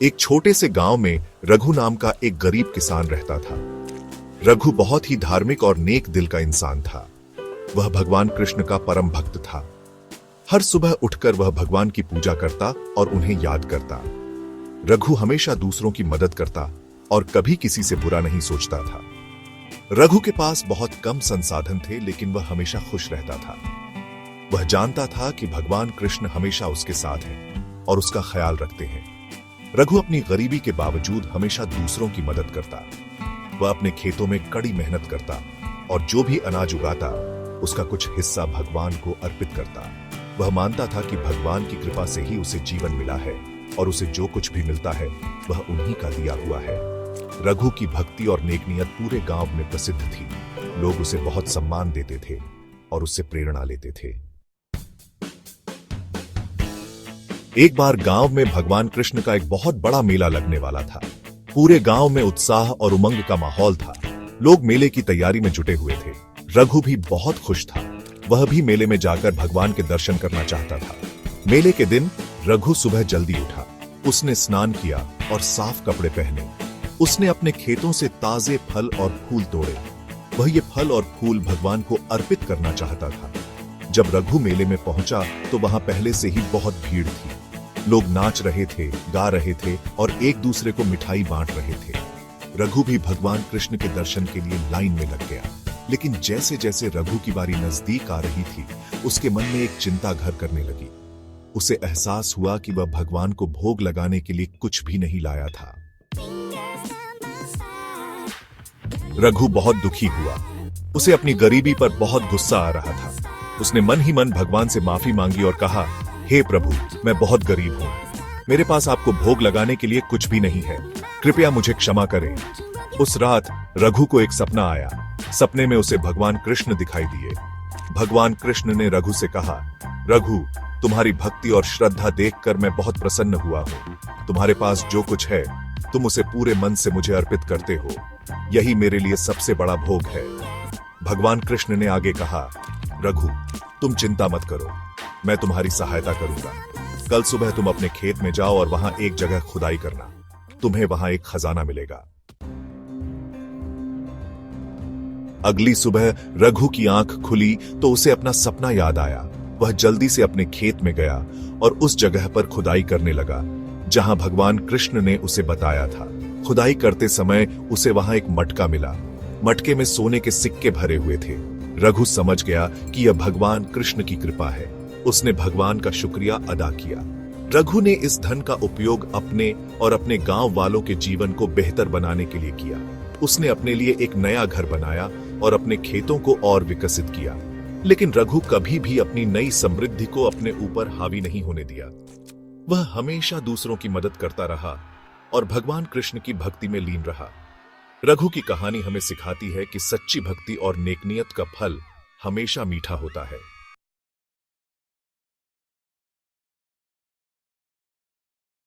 एक छोटे से गांव में रघु नाम का एक गरीब किसान रहता था। रघु बहुत ही धार्मिक और नेक दिल का इंसान था। वह भगवान कृष्ण का परम भक्त था। हर सुबह उठकर वह भगवान की पूजा करता और उन्हें याद करता। रघु हमेशा दूसरों की मदद करता और कभी किसी से बुरा नहीं सोचता था। रघु के पास बहुत कम संसाधन थे, लेकिन वह हमेशा खुश रहता था। वह जानता था कि भगवान कृष्ण हमेशा उसके साथ हैं और उसका ख्याल रखते हैं। रघु अपनी गरीबी के बावजूद हमेशा दूसरों की मदद करता। वह अपने खेतों में कड़ी मेहनत करता और जो भी अनाज उगाता उसका कुछ हिस्सा भगवान को अर्पित करता। वह मानता था कि भगवान की कृपा से ही उसे जीवन मिला है और उसे जो कुछ भी मिलता है वह उन्हीं का दिया हुआ है। रघु की भक्ति और नेकनियत पूरे गांव में प्रसिद्ध थी। लोग उसे बहुत सम्मान देते थे और उससे प्रेरणा लेते थे। एक बार गांव में भगवान कृष्ण का एक बहुत बड़ा मेला लगने वाला था। पूरे गांव में उत्साह और उमंग का माहौल था। लोग मेले की तैयारी में जुटे हुए थे। रघु भी बहुत खुश था। वह भी मेले में जाकर भगवान के दर्शन करना चाहता था। मेले के दिन रघु सुबह जल्दी उठा। उसने स्नान किया और साफ कपड़े पहने। उसने अपने खेतों से ताजे फल और फूल तोड़े। वह ये फल और फूल भगवान को अर्पित करना चाहता था। जब रघु मेले में पहुंचा तो वहां पहले से ही बहुत भीड़ थी। लोग नाच रहे थे, गा रहे थे और एक दूसरे को मिठाई बांट रहे थे। रघु भी भगवान कृष्ण के दर्शन के लिए लाइन में लग गया। लेकिन जैसे जैसे रघु की बारी नजदीक आ रही थी, उसके मन में एक चिंता घर करने लगी। उसे एहसास हुआ कि वह भगवान को भोग लगाने के लिए कुछ भी नहीं लाया था। रघु बहुत दुखी हुआ। उसे अपनी गरीबी पर बहुत गुस्सा आ रहा था। उसने मन ही मन भगवान से माफी मांगी और कहा, हे प्रभु, मैं बहुत गरीब हूँ। मेरे पास आपको भोग लगाने के लिए कुछ भी नहीं है। कृपया मुझे क्षमा करें। उस रात रघु को एक सपना आया। सपने में उसे भगवान कृष्ण दिखाई दिए। भगवान कृष्ण ने रघु से कहा, रघु, तुम्हारी भक्ति और श्रद्धा देखकर मैं बहुत प्रसन्न हुआ हूँ। तुम्हारे पास जो कुछ है तुम उसे पूरे मन से मुझे अर्पित करते हो। यही मेरे लिए सबसे बड़ा भोग है। भगवान कृष्ण ने आगे कहा, रघु, तुम चिंता मत करो, मैं तुम्हारी सहायता करूंगा। कल सुबह तुम अपने खेत में जाओ और वहां एक जगह खुदाई करना। तुम्हें वहां एक खजाना मिलेगा। अगली सुबह रघु की आंख खुली तो उसे अपना सपना याद आया। वह जल्दी से अपने खेत में गया और उस जगह पर खुदाई करने लगा जहां भगवान कृष्ण ने उसे बताया था। खुदाई करते समय उसे वहां एक मटका मिला। मटके में सोने के सिक्के भरे हुए थे। रघु समझ गया कि यह भगवान कृष्ण की कृपा है। उसने भगवान का शुक्रिया अदा किया। रघु ने इस धन का उपयोग अपने और अपने गांव वालों के जीवन को बेहतर बनाने के लिए किया। उसने अपने लिए एक नया घर बनाया और अपने खेतों को और विकसित किया। लेकिन रघु कभी भी अपनी नई समृद्धि को अपने ऊपर हावी नहीं होने दिया। वह हमेशा दूसरों की मदद करता रहा और भगवान कृष्ण की भक्ति में लीन रहा। रघु की कहानी हमें सिखाती है कि सच्ची भक्ति और नेकनियत का फल हमेशा मीठा होता है।